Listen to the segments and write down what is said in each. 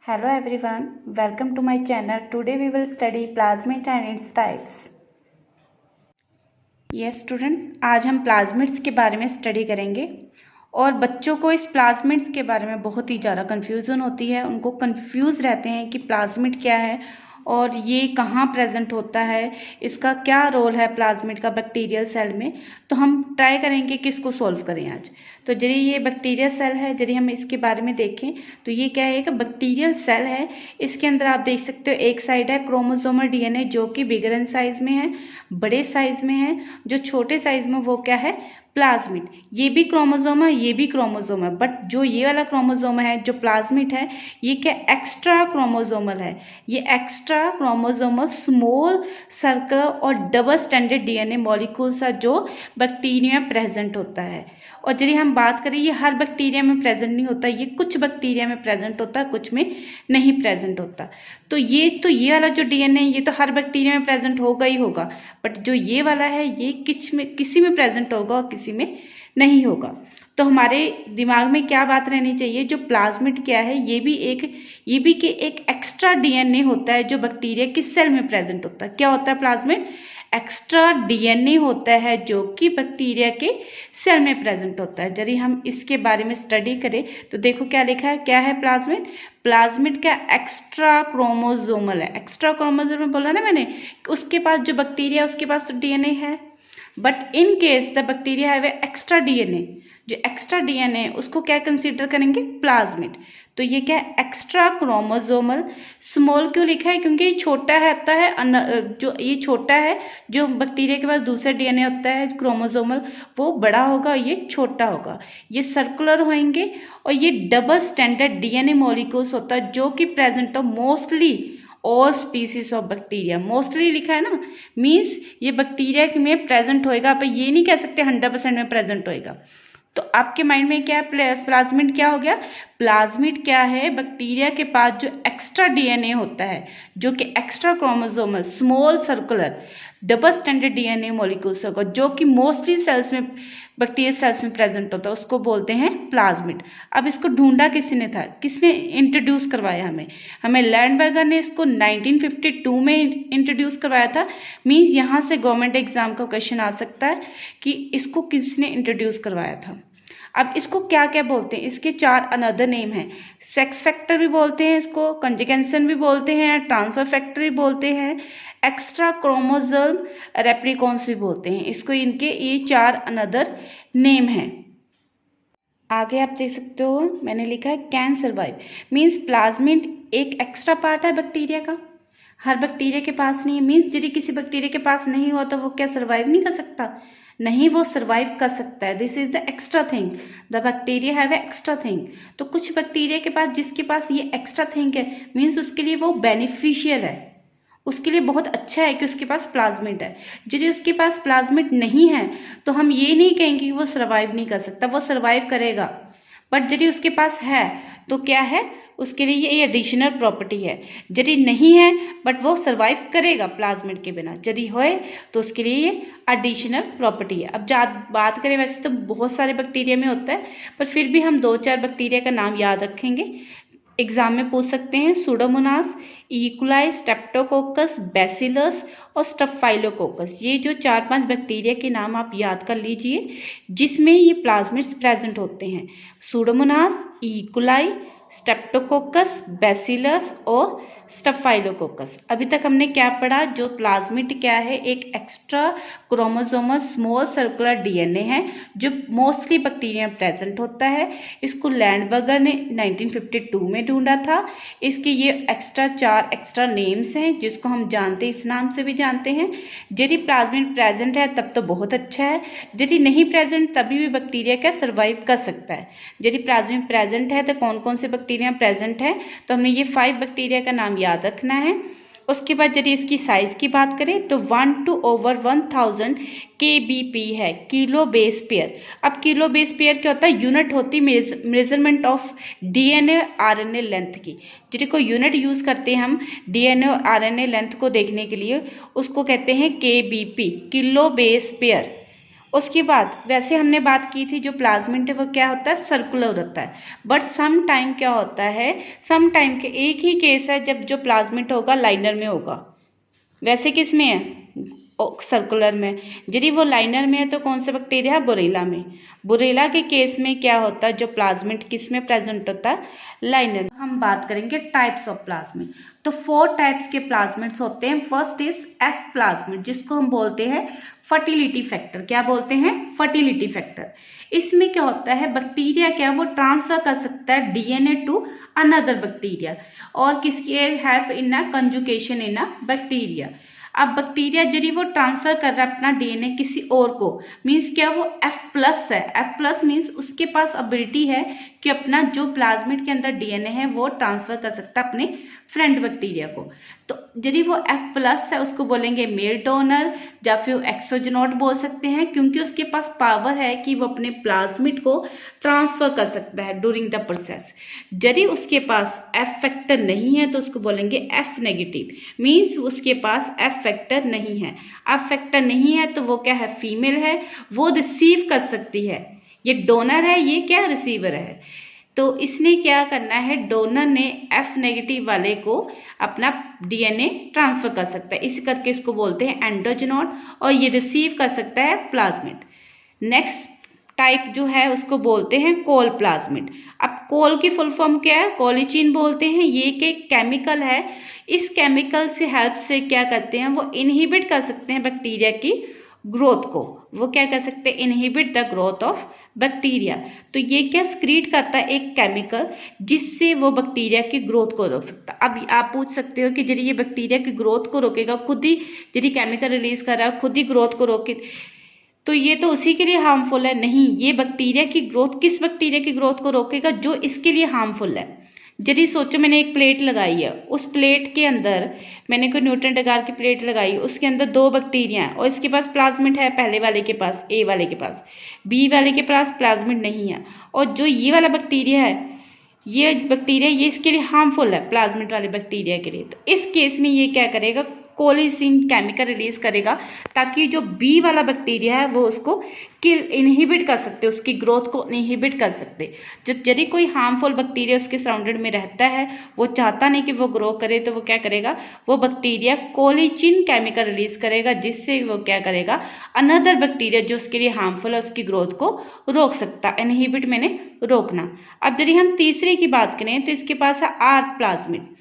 Hello everyone, welcome to my channel. Today we will study plasmid and its types. Yes students, आज हम plasmids के बारे में study करेंगे और बच्चों को इस प्लाज्मिड्स के बारे में बहुत ही ज़्यादा कन्फ्यूज़न होती है। उनको कन्फ्यूज़ रहते हैं कि प्लाज्मिड क्या है और ये कहाँ प्रेजेंट होता है, इसका क्या रोल है प्लाज्मिड का बैक्टीरियल सेल में। तो हम ट्राई करेंगे कि इसको सॉल्व करें आज। तो यदि ये बैक्टीरियल सेल है, यदि हम इसके बारे में देखें तो ये क्या है, एक बैक्टीरियल सेल है। इसके अंदर आप देख सकते हो एक साइड है क्रोमोसोमल डीएनए जो कि बिगर इन साइज में है, बड़े साइज में है। जो छोटे साइज में वो क्या है, प्लाज्मिड। ये भी क्रोमोसोम है, ये भी क्रोमोसोम है, बट जो ये वाला क्रोमोसोम है जो प्लाज्मिड है ये क्या एक्स्ट्रा क्रोमोसोमल है। ये एक्स्ट्रा क्रोमोसोमल स्मॉल सर्कल और डबल स्टैंडर्ड डीएनए मॉलिक्यूल्स है जो बैक्टीरिया में प्रेजेंट होता है। और यदि हम बात करें ये हर बैक्टीरिया में प्रेजेंट नहीं होता, ये कुछ बैक्टीरिया में प्रेजेंट होता है, कुछ में नहीं प्रेजेंट होता। तो ये वाला जो डीएनए ये तो हर बैक्टीरिया में प्रेजेंट होगा ही होगा, बट जो ये वाला है ये किसी में प्रेजेंट होगा और किसी में नहीं होगा। तो हमारे दिमाग में क्या बात रहनी चाहिए, जो प्लाज्मिड क्या है ये भी एक एक्स्ट्रा डीएनए होता है जो बैक्टीरिया के सेल में प्रेजेंट होता है। क्या होता है प्लाज्मिड? एक्स्ट्रा डीएनए होता है जो कि बैक्टीरिया के सेल में प्रेजेंट होता है। यदि हम इसके बारे में स्टडी करें तो देखो क्या लिखा है, क्या है प्लाज्मिड? प्लाज्मिड का एक्स्ट्रा क्रोमोसोमल है। एक्स्ट्रा क्रोमोसोमल बोला ना मैंने, उसके पास जो बैक्टीरिया है उसके पास तो डीएनए है, but in case the bacteria have extra DNA. जो एक्स्ट्रा डीएनए है उसको क्या कंसीडर करेंगे? प्लाज्मिड। तो ये क्या है, एक्स्ट्रा क्रोमोसोमल। स्मॉल क्यों लिखा है? क्योंकि ये छोटा है, होता है जो ये छोटा है, जो बैक्टीरिया के पास दूसरा डीएनए होता है क्रोमोसोमल वो बड़ा होगा, ये छोटा होगा। ये सर्कुलर होंगे और ये डबल स्टैंडर्ड डीएनए मॉलिक्यूल्स होता है जो कि प्रेजेंट हो mostly all species of bacteria. Mostly लिखा है ना, मीन्स ये बैक्टीरिया में प्रेजेंट होएगा। आप ये नहीं कह सकते 100% में प्रेजेंट होएगा। तो आपके माइंड में क्या है, प्लाज्मिड क्या हो गया? प्लाज्मिड क्या है, बैक्टीरिया के पास जो एक्स्ट्रा डीएनए होता है जो कि extra chromosomal small circular double standard DNA molecules होगा जो कि मोस्टली सेल्स में बैक्टीरिया सेल्स में प्रेजेंट होता है, उसको बोलते हैं प्लाज्मिड। अब इसको ढूंढा किसने था, किसने इंट्रोड्यूस करवाया हमें लैंडबर्गर ने इसको 1952 में इंट्रोड्यूस करवाया था। मीन्स यहाँ से गवर्नमेंट एग्जाम का क्वेश्चन आ सकता है कि इसको किसने इंट्रोड्यूस करवाया था। अब इसको क्या क्या बोलते हैं, इसके 4 अनदर नेम हैं। सेक्स फैक्टर भी बोलते हैं इसको, कंजुगेशन भी बोलते हैं, ट्रांसफर फैक्टर भी बोलते हैं, एक्स्ट्रा क्रोमोसोम रेप्लिकॉन्स भी बोलते हैं इसको। इनके ये 4 अनदर नेम हैं। आगे आप देख सकते हो मैंने लिखा है कैन सर्वाइव। मीन्स प्लाज्मिड एक एक्स्ट्रा पार्ट है बैक्टीरिया का, हर बैक्टीरिया के पास नहीं है। मीन्स यदि किसी बैक्टीरिया के पास नहीं हुआ तो वो क्या सर्वाइव नहीं कर सकता? नहीं, वो सर्वाइव कर सकता है। This is the extra thing, the bacteria have extra thing. तो कुछ बैक्टीरिया के पास जिसके पास ये एक्स्ट्रा थिंग है, मीन्स उसके लिए वो बेनिफिशियल है, उसके लिए बहुत अच्छा है कि उसके पास प्लाज्मिड है। यदि उसके पास प्लाज्मिड नहीं है तो हम ये नहीं कहेंगे कि वो सर्वाइव नहीं कर सकता, वो सर्वाइव करेगा। बट यदि उसके पास है तो क्या है, उसके लिए ये एडिशनल प्रॉपर्टी है। यदि नहीं है बट वो सर्वाइव करेगा प्लाज्मिड के बिना, यदि होए तो उसके लिए ये एडिशनल प्रॉपर्टी है। अब बात करें, वैसे तो बहुत सारे बैक्टीरिया में होता है, पर फिर भी हम 2-4 बैक्टीरिया का नाम याद रखेंगे, एग्जाम में पूछ सकते हैं। सूडोमोनास, इकोलाई, स्ट्रेप्टोकोकस, बैसिलस और स्टफाइलोकोकस। ये जो 4-5 बैक्टीरिया के नाम आप याद कर लीजिए जिसमें ये प्लाज्मिड्स प्रेजेंट होते हैं। सूडोमोनास, इकोलाई, स्ट्रेप्टोकोकस, बैसिलस और स्टफाइलोकोकस। अभी तक हमने क्या पढ़ा, जो प्लाज्मिड क्या है, एक extra chromosomal small circular DNA है जो मोस्टली बैक्टीरिया में प्रेजेंट होता है। इसको लैंडबर्गर ने 1952 में ढूंढा था। इसके ये 4 एक्स्ट्रा नेम्स हैं जिसको हम जानते हैं, इस नाम से भी जानते हैं। यदि प्लाज्मिड प्रेजेंट है तब तो बहुत अच्छा है, यदि नहीं प्रेजेंट तभी भी बैक्टीरिया क्या सर्वाइव कर सकता है। यदि प्लाज्मिड प्रेजेंट है तो कौन कौन से बैक्टीरिया प्रेजेंट है, तो हमने ये 5 बैक्टीरिया का नाम याद रखना है। उसके बाद यदि इसकी साइज की बात करें तो 1/1000 kbp है, किलो बेस पेयर। अब किलो बेस पेयर क्या होता है, यूनिट होती है measurement of DNA RNA length की। यदि कोई यूनिट यूज करते हैं हम डीएनए और आरएनए लेंथ को देखने के लिए, उसको कहते हैं kbp, किलो बेस पेयर। उसके बाद वैसे हमने बात की थी जो प्लाज्मिड है वो क्या होता है, सर्कुलर होता है। बट सम टाइम क्या होता है, सम टाइम के एक ही केस है जब जो प्लाज्मिड होगा लाइनर में होगा। वैसे किस में है, सर्कुलर में। यदि वो लाइनर में है तो कौन सा बैक्टीरिया है, बुरेला में। बुरेला के केस में क्या होता है, जो प्लाज्मिड किस में प्रेजेंट होता है, लाइनर में। हम बात करेंगे टाइप्स ऑफ प्लाज्मिड। तो 4 टाइप्स के प्लाज्मिड्स होते हैं। फर्स्ट इज एफ प्लाज्मिड, जिसको हम बोलते हैं फर्टिलिटी फैक्टर। क्या बोलते हैं, फर्टिलिटी फैक्टर। इसमें क्या होता है, बैक्टीरिया क्या वो ट्रांसफर कर सकता है डीएनए टू अनदर बैक्टीरिया, और किसकी help in a conjugation in a bacteria. अब बैक्टीरिया यदि वो ट्रांसफर कर रहा है अपना डीएनए किसी और को, मीन्स क्या वो F+ है। F+ मीन्स उसके पास एबिलिटी है कि अपना जो प्लाज्मिड के अंदर डीएनए है वो ट्रांसफर कर सकता है अपने फ्रेंड बैक्टीरिया को। तो यदि वो F+ है उसको बोलेंगे मेल डोनर, या फिर एक्सोजेनोट बोल सकते हैं, क्योंकि उसके पास पावर है कि वो अपने प्लाज्मिड को ट्रांसफर कर सकता है ड्यूरिंग द प्रोसेस। यदि उसके पास F फैक्टर नहीं है तो उसको बोलेंगे F नेगेटिव, मीन्स उसके पास F फैक्टर नहीं है। F फैक्टर नहीं है तो वो क्या है, फीमेल है, वो रिसीव कर सकती है। ये डोनर है, ये क्या रिसीवर है। तो इसने क्या करना है, डोनर ने F नेगेटिव वाले को अपना डीएनए ट्रांसफर कर सकता है, इस करके इसको बोलते हैं एंडोजेनोट, और ये रिसीव कर सकता है प्लाज्मिड। नेक्स्ट टाइप जो है उसको बोलते हैं कोल प्लाज्मिड। अब कोल की फुल फॉर्म क्या है, कोलिचिन बोलते हैं। ये एक केमिकल है, इस केमिकल से हेल्प से क्या करते हैं, वो इनहिबिट कर सकते हैं बैक्टीरिया की ग्रोथ को। वो क्या कर सकते हैं, inhibit the growth of bacteria. तो ये क्या स्क्रीट करता है, एक केमिकल, जिससे वो बैक्टीरिया की ग्रोथ को रोक सकता है। अब आप पूछ सकते हो कि यदि ये बैक्टीरिया की ग्रोथ को रोकेगा, खुद ही यदि केमिकल रिलीज कर रहा है, खुद ही ग्रोथ को रोके, तो ये तो उसी के लिए हार्मफुल है। नहीं, ये बैक्टीरिया की ग्रोथ, किस बैक्टीरिया की ग्रोथ को रोकेगा, जो इसके लिए हार्मफुल है। यदि सोचो मैंने एक प्लेट लगाई है, उस प्लेट के अंदर मैंने कोई न्यूट्रिएंट अगार की प्लेट लगाई, उसके अंदर 2 बैक्टीरिया हैं और इसके पास प्लाज्मिड है, पहले वाले के पास, ए वाले के पास, बी वाले के पास प्लाज्मिड नहीं है, और जो ये वाला बैक्टीरिया है, ये बैक्टीरिया ये इसके लिए हार्मफुल है प्लाज्मिड वाले बैक्टीरिया के लिए। तो इस केस में ये क्या करेगा, कोलिसिन केमिकल रिलीज करेगा, ताकि जो बी वाला बैक्टीरिया है वो उसको किल इनहिबिट कर सकते, उसकी ग्रोथ को इनहिबिट कर सकते। यदि कोई हार्मफुल बैक्टीरिया उसके सराउंडेड में रहता है, वो चाहता नहीं कि वो ग्रो करे, तो वो क्या करेगा, वो बैक्टीरिया कोलिचिन केमिकल रिलीज करेगा, जिससे वो क्या करेगा, अनदर बैक्टीरिया जो उसके लिए हार्मफुल है उसकी ग्रोथ को रोक सकता। इनहिबिट मैंने रोकना। अब यदि हम तीसरे की बात करें तो इसके पास है R plasmid.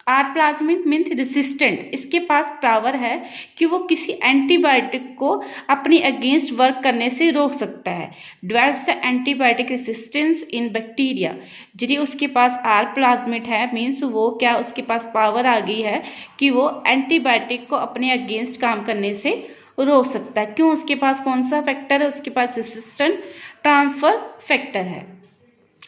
R plasmid means resistant. इसके पास पावर है कि वो किसी एंटीबायोटिक को अपने अगेंस्ट वर्क करने से रोक सकता है। Develops the antibiotic resistance in bacteria. यदि उसके पास आर प्लाज्मिड है, मीन्स वो क्या, उसके पास पावर आ गई है कि वो एंटीबायोटिक को अपने अगेंस्ट काम करने से रोक सकता है। क्यों, उसके पास कौन सा फैक्टर है, उसके पास रेसिस्टेंट ट्रांसफर फैक्टर है।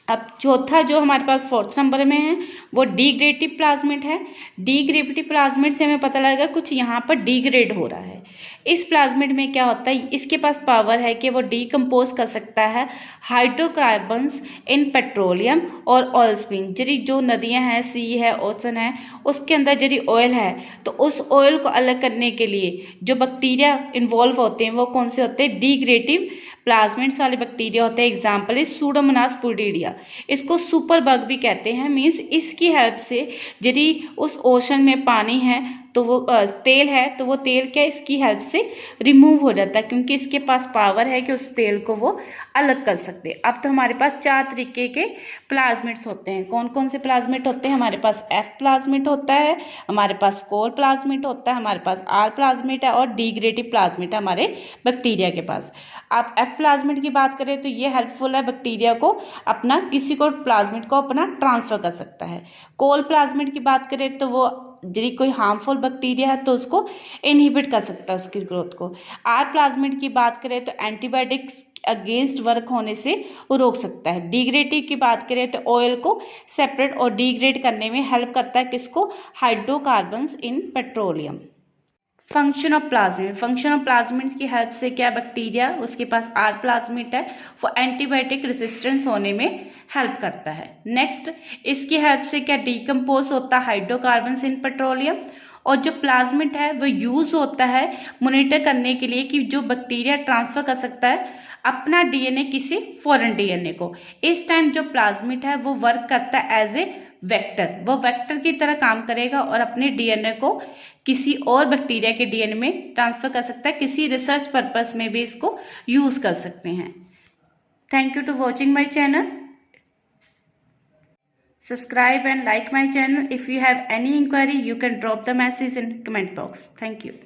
अब चौथा जो हमारे पास 4th नंबर में है वो डिग्रेडेटिव प्लाज्मिड है। डिग्रेडेटिव प्लाज्मिड से हमें पता लगेगा कुछ यहाँ पर डिग्रेड हो रहा है। इस प्लाज्मिड में क्या होता है, इसके पास पावर है कि वो डिकम्पोज कर सकता है हाइड्रोकार्बन्स इन पेट्रोलियम और ऑयल स्पिन। यदि जो नदियाँ हैं, सी है, ओशन है, उसके अंदर यदि ऑयल है तो उस ऑयल को अलग करने के लिए जो बैक्टीरिया इन्वॉल्व होते हैं वो कौन से होते हैं, डिग्रेडेटिव प्लाज्मिड्स वाले बैक्टीरिया होते हैं। एग्जाम्पल है सूडोमोनास पुडिडिया, इसको सुपर बग भी कहते हैं। मीन्स इसकी हेल्प से यदि उस ओशन में पानी है तो वो तेल है तो वो तेल क्या इसकी हेल्प से रिमूव हो जाता है, क्योंकि इसके पास पावर है कि उस तेल को वो अलग कर सकते। अब तो हमारे पास 4 तरीके के प्लाज्मिड्स होते हैं। कौन कौन से प्लाज्मिड होते हैं, हमारे पास एफ प्लाज्मिड होता है, हमारे पास कोल प्लाज्मिड होता है, हमारे पास आर प्लाज्मिड है, और डिग्रेडेटिव प्लाज्मिड है हमारे बैक्टीरिया के पास। आप एफ प्लाज्मिड की बात करें तो ये हेल्पफुल है बैक्टीरिया को अपना, किसी को प्लाज्मिड को अपना ट्रांसफर कर सकता है। कोल प्लाज्मिड की बात करें तो वो यदि कोई हार्मफुल बैक्टीरिया है तो उसको इनहिबिट कर सकता है उसकी ग्रोथ को। आर प्लाज्मिड की बात करें तो एंटीबायोटिक्स अगेंस्ट वर्क होने से वो रोक सकता है। डिग्रेडेटिव की बात करें तो ऑयल को सेपरेट और डिग्रेड करने में हेल्प करता है, किसको, hydrocarbons in petroleum. Function of plasmid, function of plasmids की हेल्प से क्या, बैक्टीरिया उसके पास आर प्लाज्मिड है वो एंटीबायोटिक रेजिस्टेंस होने में हेल्प करता है। नेक्स्ट, इसकी हेल्प से क्या डिकम्पोज होता है हाइड्रोकार्बन्स इन पेट्रोलियम, और जो प्लाज्मिड है वो यूज़ होता है मॉनिटर करने के लिए कि जो बैक्टीरिया ट्रांसफ़र कर सकता है अपना डीएनए किसी फॉरेन डीएनए को। इस टाइम जो प्लाज्मिड है वो वर्क करता है एज ए वेक्टर, वो वेक्टर की तरह काम करेगा और अपने डीएनए को किसी और बैक्टीरिया के डीएनए में ट्रांसफ़र कर सकता है। किसी रिसर्च पर्पस में भी इसको यूज़ कर सकते हैं। Thank you to watching my channel. Subscribe and like my channel. If you have any inquiry, you can drop the message in comment box. Thank you.